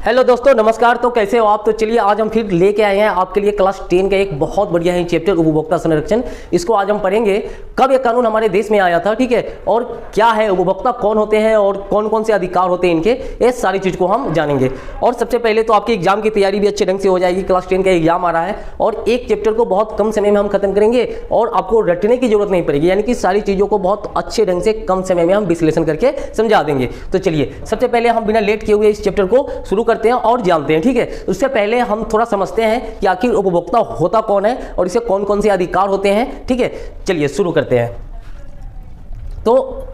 Hello दोस्तों, नमस्कार। तो कैसे हो आप? तो चलिए आज हम फिर लेके आए हैं आपके लिए क्लास 10 का एक बहुत बढ़िया है चैप्टर उपभोक्ता संरक्षण। इसको आज हम पढ़ेंगे कब यह कानून हमारे देश में आया था, ठीक है, और क्या है उपभोक्ता, कौन होते हैं और कौन कौन से अधिकार होते हैं इनके, ये सारी चीज़ को हम जानेंगे। और सबसे पहले तो आपकी एग्जाम की तैयारी भी अच्छे ढंग से हो जाएगी। क्लास 10 का एग्जाम आ रहा है और एक चैप्टर को बहुत कम समय में हम खत्म करेंगे और आपको रटने की जरूरत नहीं पड़ेगी, यानी कि सारी चीज़ों को बहुत अच्छे ढंग से कम समय में हम विश्लेषण करके समझा देंगे। तो चलिए सबसे पहले हम बिना लेट किए हुए इस चैप्टर को शुरू करते हैं और जानते हैं, ठीक है। उससे पहले हम थोड़ा समझते हैं कि आखिर उपभोक्ता होता कौन है और इसे कौन कौन से अधिकार होते हैं, ठीक है। चलिए शुरू करते हैं। तो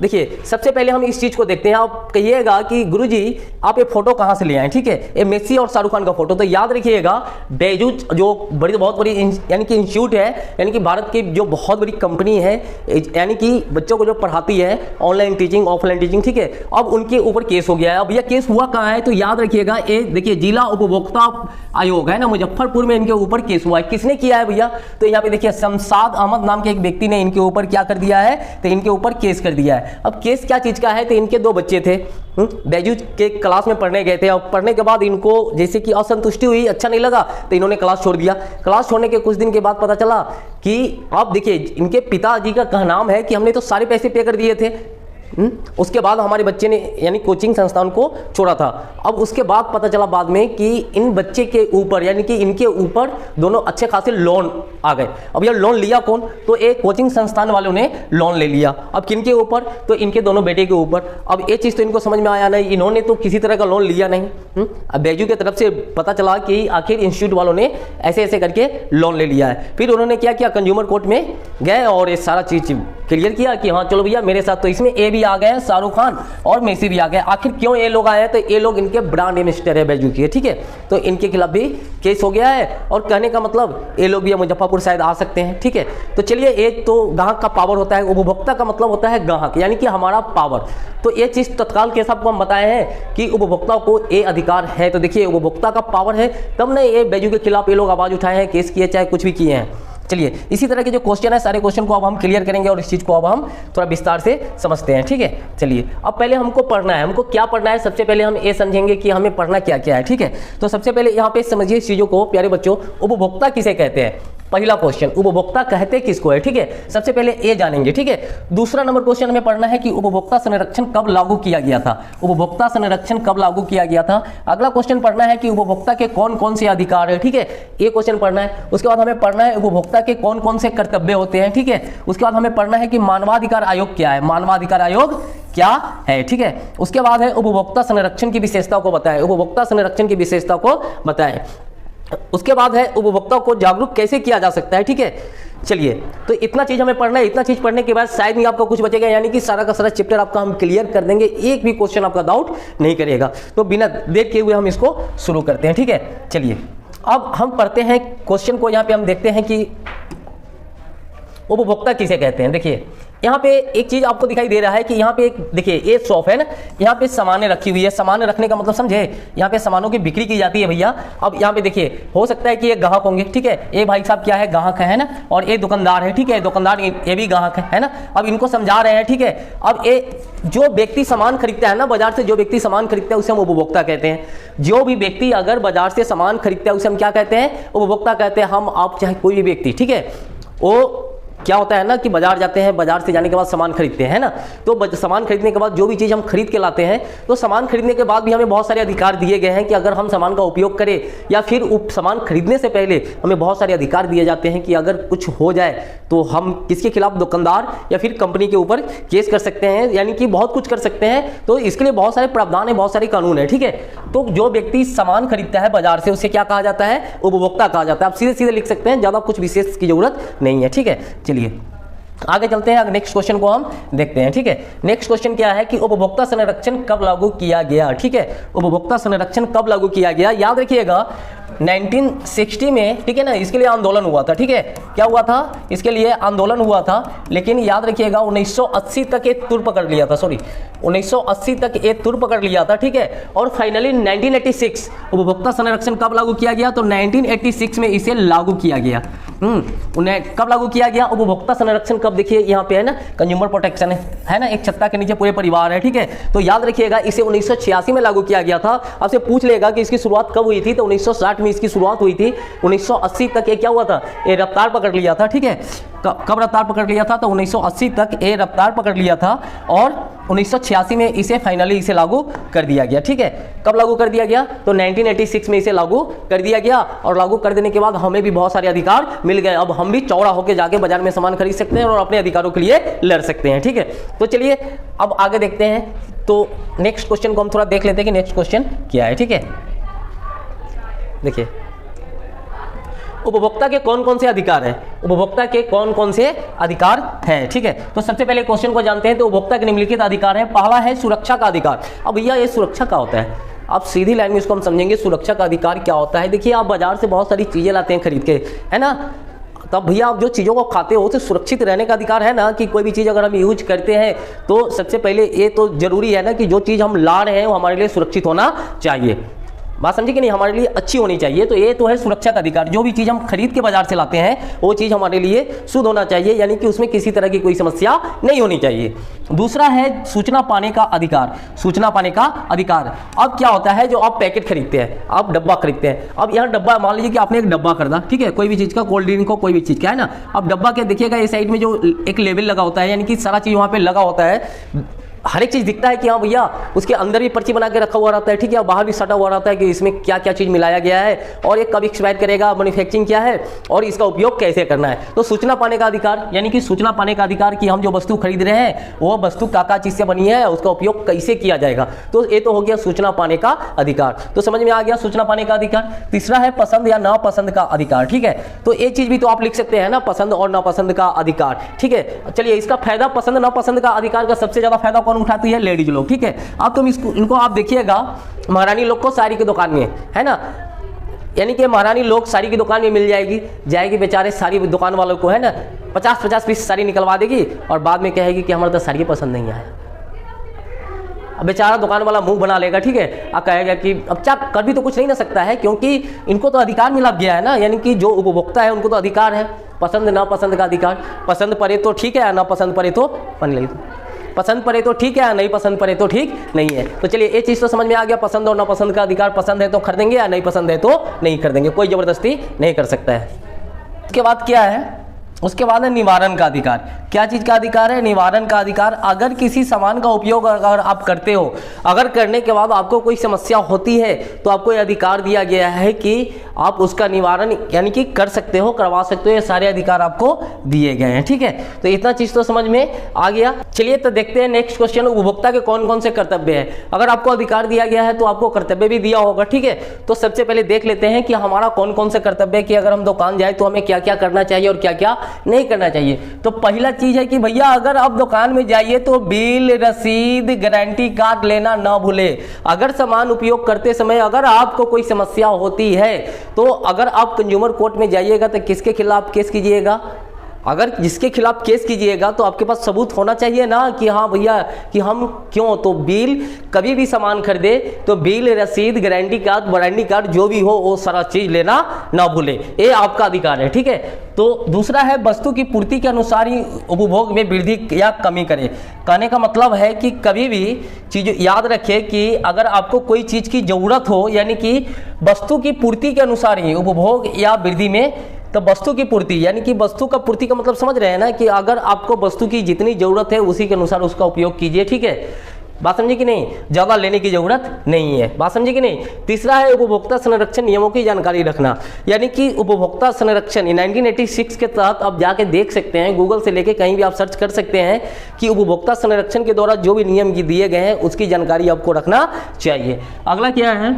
देखिए सबसे पहले हम इस चीज को देखते हैं। आप कहिएगा कि गुरुजी आप ये फोटो कहां से ले आए, ठीक है, ये मेसी और शाहरुख खान का फोटो। तो याद रखिएगा बैजू जो बहुत बड़ी यानी कि इंस्टीट्यूट है, यानी कि भारत की जो बहुत बड़ी कंपनी है, यानी कि बच्चों को जो पढ़ाती है ऑनलाइन टीचिंग ऑफलाइन टीचिंग, ठीक है। अब उनके ऊपर केस हो गया है। अब यह केस हुआ कहाँ है तो याद रखिएगा, ये देखिए जिला उपभोक्ता आयोग है ना, मुजफ्फरपुर में इनके ऊपर केस हुआ है। किसने किया है भैया? तो यहाँ पे देखिए शमशाद अहमद नाम के एक व्यक्ति ने इनके ऊपर क्या कर दिया है, तो इनके ऊपर केस कर दिया है। अब केस क्या चीज का है, तो इनके दो बच्चे थे, बैजू के क्लास में पढ़ने गए थे और पढ़ने के बाद इनको जैसे कि असंतुष्टि हुई, अच्छा नहीं लगा, तो इन्होंने क्लास छोड़ दिया। क्लास छोड़ने के कुछ दिन के बाद पता चला कि अब देखिए इनके पिताजी का कहनाम है कि हमने तो सारे पैसे पे कर दिए थे। उसके बाद हमारे बच्चे ने यानी कोचिंग संस्थान को छोड़ा था। अब उसके बाद पता चला बाद में कि इन बच्चे के ऊपर यानी कि इनके ऊपर दोनों अच्छे खासे लोन आ गए। अब यह लोन लिया कौन? तो एक कोचिंग संस्थान वालों ने लोन ले लिया। अब किनके ऊपर? तो इनके दोनों बेटे के ऊपर। अब ये चीज़ तो इनको समझ में आया नहीं, इन्होंने तो किसी तरह का लोन लिया नहीं। अब बैजू की तरफ से पता चला कि आखिर इंस्टीट्यूट वालों ने ऐसे ऐसे करके लोन ले लिया है। फिर उन्होंने क्या किया, कंज्यूमर कोर्ट में गए और ये सारा चीज़ क्लियर किया कि हाँ चलो भैया मेरे साथ तो इसमें ए भी आ गए, शाहरुख खान और मेसी भी आ गए। आखिर क्यों ये लोग आए हैं? तो ये लोग इनके ब्रांड एम्बेसडर है बैजू की, ठीक है। तो इनके खिलाफ भी केस हो गया है और कहने का मतलब ये लोग भी मुजफ्फरपुर शायद आ सकते हैं, ठीक है। तो चलिए, एक तो ग्राहक का पावर होता है, उपभोक्ता का मतलब होता है ग्राहक, यानी कि हमारा पावर। तो ये चीज तत्काल के सबको हम बताए हैं कि उपभोक्ता को ये अधिकार है। तो देखिए उपभोक्ता का पावर है, तब नहीं ये बैजू के खिलाफ ये लोग आवाज उठाए हैं, केस किए, चाहे कुछ भी किए हैं। चलिए इसी तरह के जो क्वेश्चन है सारे क्वेश्चन को अब हम क्लियर करेंगे और इस चीज को अब हम थोड़ा विस्तार से समझते हैं, ठीक है। चलिए अब पहले हमको पढ़ना है, हमको क्या पढ़ना है, सबसे पहले हम ये समझेंगे कि हमें पढ़ना क्या क्या है, ठीक है। तो सबसे पहले यहाँ पे समझिए इस चीजों को प्यारे बच्चों, उपभोक्ता किसे कहते हैं। पहला क्वेश्चन, उपभोक्ता कहते किसको है, ठीक है, सबसे पहले ये जानेंगे, ठीक है। दूसरा नंबर क्वेश्चन हमें पढ़ना है कि उपभोक्ता संरक्षण कब लागू किया गया था। उपभोक्ता संरक्षण कब लागू किया गया था। अगला क्वेश्चन पढ़ना है कि उपभोक्ता के कौन कौन से अधिकार है, ठीक है, ये क्वेश्चन पढ़ना है। उसके बाद हमें पढ़ना है उपभोक्ता के कौन कौन से कर्तव्य होते हैं, ठीक है। उसके बाद हमें पढ़ना है कि मानवाधिकार आयोग क्या है, मानवाधिकार आयोग क्या है, ठीक है। उसके बाद है उपभोक्ता संरक्षण की विशेषताओं को बताएं, उपभोक्ता संरक्षण की विशेषताओं को बताएं। उसके बाद है उपभोक्ता को जागरूक कैसे किया जा सकता है, ठीक है। चलिए तो इतना चीज हमें पढ़ना है। इतना चीज पढ़ने के बाद शायद ही आपको कुछ बचेगा, यानी कि सारा का सारा चैप्टर आपका हम क्लियर कर देंगे, एक भी क्वेश्चन आपका डाउट नहीं करेगा। तो बिना देर किए हुए हम इसको शुरू करते हैं, ठीक है। चलिए अब हम पढ़ते हैं क्वेश्चन को। यहाँ पे हम देखते हैं कि उपभोक्ता किसे कहते हैं। देखिए यहाँ पे एक चीज आपको दिखाई दे रहा है कि यहाँ पे एक देखिए ये शॉप है ना, यहाँ पे सामानें रखी हुई है। सामान्य रखने का मतलब समझे, यहाँ पे सामानों की बिक्री की जाती है भैया। अब यहाँ पे देखिए हो सकता है कि ये ग्राहक होंगे, ठीक है, ये भाई साहब क्या है, ग्राहक है ना, और ये दुकानदार है, ठीक है, दुकानदार ये भी ग्राहक है ना। अब इनको समझा रहे हैं, ठीक है। अब ये जो व्यक्ति सामान खरीदता है ना बाजार से, जो व्यक्ति सामान खरीदता है उसे हम उपभोक्ता कहते हैं। जो भी व्यक्ति अगर बाजार से सामान खरीदता है उसे हम क्या कहते हैं, उपभोक्ता कहते हैं। हम आप चाहे कोई भी व्यक्ति, ठीक है, वो क्या होता है ना कि बाजार जाते हैं, बाजार से जाने के बाद सामान खरीदते हैं ना। तो सामान खरीदने के बाद जो भी चीज़ हम खरीद के लाते हैं, तो सामान खरीदने के बाद भी हमें बहुत सारे अधिकार दिए गए हैं कि अगर हम सामान का उपयोग करें या फिर सामान खरीदने से पहले हमें बहुत सारे अधिकार दिए जाते हैं कि अगर कुछ हो जाए तो हम किसके खिलाफ, दुकानदार या फिर कंपनी के ऊपर केस कर सकते हैं, यानी कि बहुत कुछ कर सकते हैं। तो इसके लिए बहुत सारे प्रावधान है, बहुत सारे कानून है, ठीक है। तो जो व्यक्ति सामान खरीदता है बाजार से उसे क्या कहा जाता है, उपभोक्ता कहा जाता है। आप सीधे सीधे लिख सकते हैं, ज़्यादा कुछ विशेष की जरूरत नहीं है, ठीक है। चलिए आगे चलते हैं, नेक्स्ट क्वेश्चन को हम देखते हैं, ठीक है। नेक्स्ट क्वेश्चन क्या है कि उपभोक्ता संरक्षण कब लागू किया गया, ठीक है। उपभोक्ता संरक्षण कब लागू किया गया। याद रखिएगा 1960 में, ठीक है ना, इसके लिए आंदोलन हुआ था। ठीक है, क्या हुआ था? इसके लिए आंदोलन हुआ था, लेकिन याद रखिएगा 1980 तक ये तुर पकड़ लिया था। 1980 तक ये तुर पकड़ लिया था। ठीक है, और फाइनली 1986 उपभोक्ता संरक्षण कब लागू किया गया? तो 1986 में इसे लागू किया गया। उन्हें कब लागू किया गया? उपभोक्ता संरक्षण कब? देखिए यहाँ पे है ना, कंज्यूमर प्रोटेक्शन है ना, एक छत्ता के नीचे पूरे परिवार है। ठीक है, तो याद रखिएगा इसे 1986 में लागू किया गया था। आपसे पूछ लेगा कि इसकी शुरुआत कब हुई थी, तो 1960 में इसकी शुरुआत हुई थी। 1980 तक ये क्या हुआ था? ये रफ्तार पकड़ लिया था। ठीक है, कब रफ्तार पकड़ लिया था? तो 1980 तक ये रफ्तार पकड़ लिया था और 1986 में इसे फाइनली इसे लागू कर दिया गया। ठीक है, कब लागू कर दिया गया? तो 1986 में इसे लागू कर दिया गया, और लागू कर देने के बाद हमें भी बहुत सारे अधिकार मिल गए। अब हम भी चौड़ा होकर जाके बाजार में सामान खरीद सकते हैं और अपने अधिकारों के लिए लड़ सकते हैं। ठीक है, तो चलिए अब आगे देखते हैं। तो नेक्स्ट क्वेश्चन को हम थोड़ा देख लेते हैं कि नेक्स्ट क्वेश्चन क्या है। ठीक है, देखिए उपभोक्ता के कौन कौन से अधिकार हैं? उपभोक्ता के कौन कौन से अधिकार हैं? ठीक है, तो सबसे पहले क्वेश्चन को जानते हैं। तो उपभोक्ता के निम्नलिखित अधिकार हैं। पहला है सुरक्षा का अधिकार। अब भैया ये सुरक्षा का होता है, आप सीधी लाइन में इसको हम समझेंगे। सुरक्षा का अधिकार क्या होता है? देखिए आप बाजार से बहुत सारी चीजें लाते हैं खरीद के, है ना, तब भैया आप जो चीज़ों को खाते हो तो सुरक्षित रहने का अधिकार है ना, कि कोई भी चीज़ अगर हम यूज करते हैं तो सबसे पहले ये तो जरूरी है ना कि जो चीज़ हम ला रहे हैं वो हमारे लिए सुरक्षित होना चाहिए। बात समझे कि नहीं? हमारे लिए अच्छी होनी चाहिए। तो ये तो है सुरक्षा का अधिकार। जो भी चीज़ हम खरीद के बाजार से लाते हैं वो चीज़ हमारे लिए शुद्ध होना चाहिए, यानी कि उसमें किसी तरह की कोई समस्या नहीं होनी चाहिए। दूसरा है सूचना पाने का अधिकार। सूचना पाने का अधिकार अब क्या होता है? जो आप पैकेट खरीदते हैं, आप डब्बा खरीदते हैं। अब यहाँ डब्बा, मान लीजिए कि आपने एक डब्बा खरीदा, ठीक है, कोई भी चीज़ का, कोल्ड ड्रिंक को, कोई भी चीज़ का, है ना। अब डब्बा के देखिएगा ये साइड में जो एक लेबल लगा होता है, यानी कि सारा चीज़ वहाँ पे लगा होता है, हर एक चीज़ दिखता है कि हाँ भैया, उसके अंदर भी पर्ची बना के रखा हुआ रहता है। ठीक है, बाहर भी सटा हुआ रहता है कि इसमें क्या क्या चीज़ मिलाया गया है और ये कब एक्सपायर करेगा, मैन्युफैक्चरिंग क्या है और इसका उपयोग कैसे करना है। तो सूचना पाने का अधिकार, यानी कि सूचना पाने का अधिकार कि हम जो वस्तु खरीद रहे हैं वो वस्तु क्या चीज़ से बनी है, उसका उपयोग कैसे किया जाएगा। तो ये तो हो गया सूचना पाने का अधिकार। तो समझ में आ गया सूचना पाने का अधिकार। तीसरा है पसंद या नापसंद का अधिकार। ठीक है, तो ये चीज़ भी तो आप लिख सकते हैं ना, पसंद और नापसंद का अधिकार। ठीक है, चलिए इसका फायदा, पसंद नापसंद का अधिकार का सबसे ज़्यादा फायदा कौन उठाती है? लेडीज लोग। ठीक है, अब तुम इनको आप देखिएगा, महारानी लोग को साड़ी की दुकान में, है ना, यानी कि महारानी लोग साड़ी की दुकान में मिल जाएगी बेचारे साड़ी दुकान वालों को, है ना, 50-50 पीस साड़ी निकलवा देगी और बाद में कहेगी कि हमारा तो साड़ी पसंद नहीं आया। अब बेचारा दुकान वाला मुंह बना लेगा। ठीक है, अब कहेगा कि अब क्या कर भी तो कुछ नहीं ना सकता है, क्योंकि इनको तो अधिकार मिला गया है ना, यानी कि जो उपभोक्ता है उनको तो अधिकार है पसंद नापसंद का अधिकार। पसंद पड़े तो ठीक है, ना पसंद पड़े तो पसंद पड़े तो ठीक है, या नहीं पसंद पड़े तो ठीक नहीं है। तो चलिए ये चीज़ तो समझ में आ गया, पसंद और नापसंद का अधिकार। पसंद है तो खरीदेंगे या नहीं पसंद है तो नहीं खरीदेंगे, कोई ज़बरदस्ती नहीं कर सकता है। उसके बाद क्या है? उसके बाद है निवारण का अधिकार। क्या चीज़ का अधिकार है? निवारण का अधिकार। अगर किसी सामान का उपयोग अगर आप करते हो, अगर करने के बाद आपको कोई समस्या होती है तो आपको यह अधिकार दिया गया है कि आप उसका निवारण यानी कि कर सकते हो, करवा सकते हो। ये सारे अधिकार आपको दिए गए हैं। ठीक है, तो इतना चीज़ तो समझ में आ गया। चलिए तो देखते हैं नेक्स्ट क्वेश्चन, उपभोक्ता के कौन कौन से कर्तव्य है। अगर आपको अधिकार दिया गया है तो आपको कर्तव्य भी दिया होगा। ठीक है, तो सबसे पहले देख लेते हैं कि हमारा कौन कौन से कर्तव्य है, कि अगर हम दुकान जाए तो हमें क्या क्या करना चाहिए और क्या क्या नहीं करना चाहिए। तो पहला चीज है कि भैया अगर आप दुकान में जाइए तो बिल, रसीद, गारंटी कार्ड लेना ना भूले। अगर सामान उपयोग करते समय अगर आपको कोई समस्या होती है तो अगर आप कंज्यूमर कोर्ट में जाइएगा तो किसके खिलाफ केस कीजिएगा? अगर जिसके खिलाफ केस कीजिएगा तो आपके पास सबूत होना चाहिए ना कि हाँ भैया कि हम क्यों। तो बिल, कभी भी सामान खरीदे तो बिल, रसीद, गारंटी कार्ड, वारंटी कार्ड जो भी हो वो सारा चीज लेना ना भूले, ये आपका अधिकार है। ठीक है, तो दूसरा है वस्तु की पूर्ति के अनुसार ही उपभोग में वृद्धि या कमी करें। कहने का मतलब है कि कभी भी चीज याद रखें कि अगर आपको कोई चीज की जरूरत हो, यानी कि वस्तु की पूर्ति के अनुसार ही उपभोग या वृद्धि में, तो वस्तु की पूर्ति यानी कि वस्तु का पूर्ति का मतलब समझ रहे हैं ना, कि अगर आपको वस्तु की जितनी जरूरत है उसी के अनुसार उसका उपयोग कीजिए। ठीक है, बात समझे कि नहीं? ज़्यादा लेने की जरूरत नहीं है। बात समझे कि नहीं? तीसरा है उपभोक्ता संरक्षण नियमों की जानकारी रखना, यानी कि उपभोक्ता संरक्षण 1986 के तहत आप जाके देख सकते हैं, गूगल से लेके कहीं भी आप सर्च कर सकते हैं कि उपभोक्ता संरक्षण के द्वारा जो भी नियम दिए गए हैं उसकी जानकारी आपको रखना चाहिए। अगला क्या है?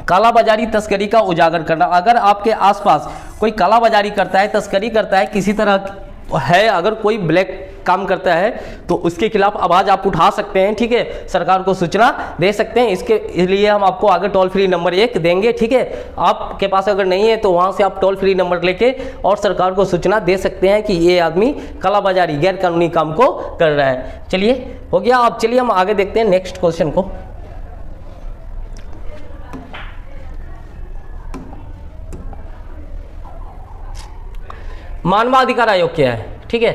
कालाबाजारी, तस्करी का उजागर करना। अगर आपके आसपास कोई कालाबाजारी करता है, तस्करी करता है, किसी तरह है, अगर कोई ब्लैक काम करता है तो उसके खिलाफ आवाज़ आप उठा सकते हैं, ठीक है, सरकार को सूचना दे सकते हैं। इसके लिए हम आपको आगे टोल फ्री नंबर 1 देंगे, ठीक है। आपके पास अगर नहीं है तो वहाँ से आप टोल फ्री नंबर लेके और सरकार को सूचना दे सकते हैं कि ये आदमी कालाबाजारी गैर कानूनी काम को कर रहा है। चलिए हो गया। अब चलिए हम आगे देखते हैं नेक्स्ट क्वेश्चन को। मानवाधिकार आयोग क्या है, ठीक है,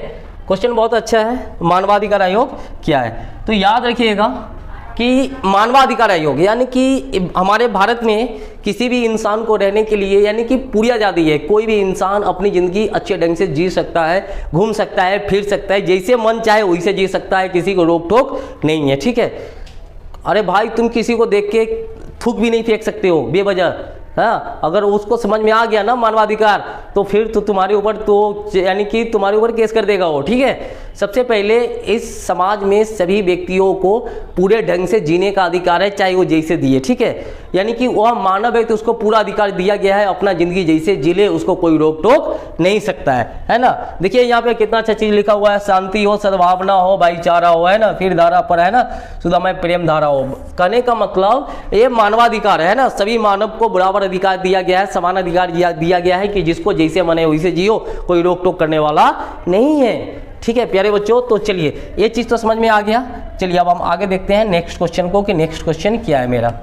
क्वेश्चन बहुत अच्छा है। मानवाधिकार आयोग क्या है, तो याद रखिएगा कि मानवाधिकार आयोग यानी कि हमारे भारत में किसी भी इंसान को रहने के लिए यानी कि पूरी आज़ादी है। कोई भी इंसान अपनी ज़िंदगी अच्छे ढंग से जी सकता है, घूम सकता है, फिर सकता है, जैसे मन चाहे वैसे जी सकता है, किसी को रोक टोक नहीं है, ठीक है। अरे भाई तुम किसी को देख के थूक भी नहीं फेंक सकते हो बेवजह, हाँ, अगर उसको समझ में आ गया ना मानवाधिकार तो फिर तो तुम्हारे ऊपर तो यानी कि तुम्हारे ऊपर केस कर देगा वो, ठीक है। सबसे पहले इस समाज में सभी व्यक्तियों को पूरे ढंग से जीने का अधिकार है, चाहे वो जैसे दिए, ठीक है, यानी कि वह मानव है तो उसको पूरा अधिकार दिया गया है, अपना जिंदगी जैसे जी ले, उसको कोई रोक टोक नहीं सकता है ना। देखिए यहाँ पे कितना अच्छा चीज लिखा हुआ है, शांति हो, सद्भावना हो, भाईचारा हो, है ना, फिर धारा पर है ना सुधामय प्रेम धारा हो। कहने का मतलब ये मानवाधिकार है ना, सभी मानव को बराबर अधिकार दिया गया है, समान अधिकार दिया गया है कि जिसको जैसे मने वैसे जियो, कोई रोक टोक करने वाला नहीं है, ठीक है प्यारे बच्चों। तो चलिए ये चीज तो समझ में आ गया। चलिए अब हम आगे देखते हैं नेक्स्ट क्वेश्चन को कि नेक्स्ट क्वेश्चन क्या है मेरा।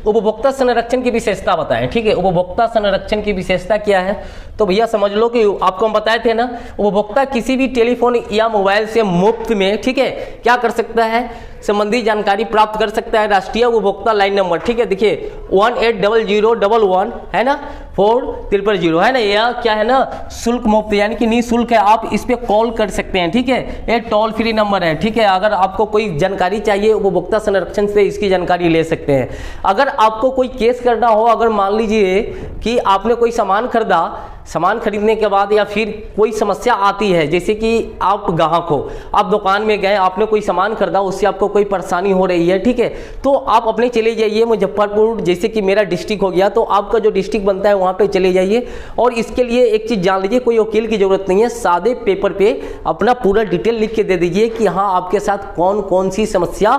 उपभोक्ता संरक्षण की विशेषता बताएं, ठीक है। उपभोक्ता संरक्षण की विशेषता क्या है, तो भैया समझ लो कि आपको हम बताए थे ना, उपभोक्ता किसी भी टेलीफोन या मोबाइल से मुफ्त में, ठीक है, क्या कर सकता है, संबंधी जानकारी प्राप्त कर सकता है। राष्ट्रीय उपभोक्ता लाइन नंबर, ठीक है, देखिए 180011 है ना 4000 है ना, यह क्या है ना शुल्क मुक्त यानी कि निःशुल्क है, आप इस पे कॉल कर सकते हैं, ठीक है। ये टोल फ्री नंबर है, ठीक है। अगर आपको कोई जानकारी चाहिए उपभोक्ता संरक्षण से इसकी जानकारी ले सकते हैं। अगर आपको कोई केस करना हो, अगर मान लीजिए कि आपने कोई सामान खरीदा, सामान खरीदने के बाद या फिर कोई समस्या आती है, जैसे कि आप ग्राहक हो, आप दुकान में गए, आपने कोई सामान खरीदा, उससे आपको कोई परेशानी हो रही है, ठीक है, तो आप अपने चले जाइए मुजफ्फरपुर, जैसे कि मेरा डिस्ट्रिक्ट हो गया तो आपका जो डिस्ट्रिक्ट बनता है वहाँ पे चले जाइए। और इसके लिए एक चीज़ जान लीजिए, कोई वकील की जरूरत नहीं है, सादे पेपर पे अपना पूरा डिटेल लिख के दे दीजिए कि हाँ आपके साथ कौन कौन सी समस्या